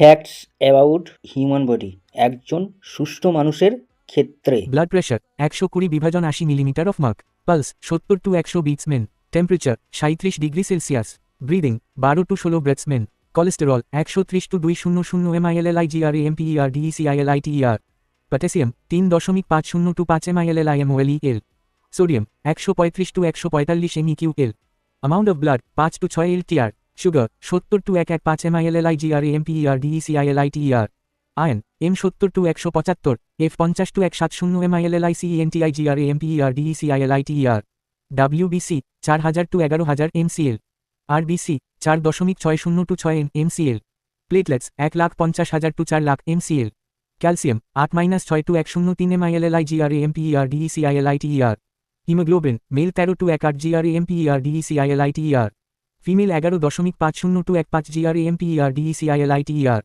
Facts about human body একজন সুস্থ মানুষের ক্ষেত্রে। Blood pressure 120/80 millimetre of mark. Pulse 70 to 100 beats min. Temperature 37 degree Celsius. Breathing 12 to 16 breaths min. Cholesterol 130 to 200 mILLIGRAMPERDECILITER। Potassium 3.50 to 5 mILLIMOLEL। Sodium 135 to 145 MEQL। Amount of blood 5 to 6 LTR। Sugar 70 to 115 mILLIGRAMPERDECILITER। Iron M70 to 175, F50 to 170 mILLICENTIGRAMPERDECILITER। WBC 4000 to 11000 mcl। RBC 4.60 to 6 mcl। Platelets 1,50,000 to 4 lakh mcl। Calcium 8-6 to 103 mILLIGRAMPERDECILITER। Haemoglobin male 13 to 18 GRAMPERDECILITER। Female 11.50 to 15 GRAMPERDECILITER।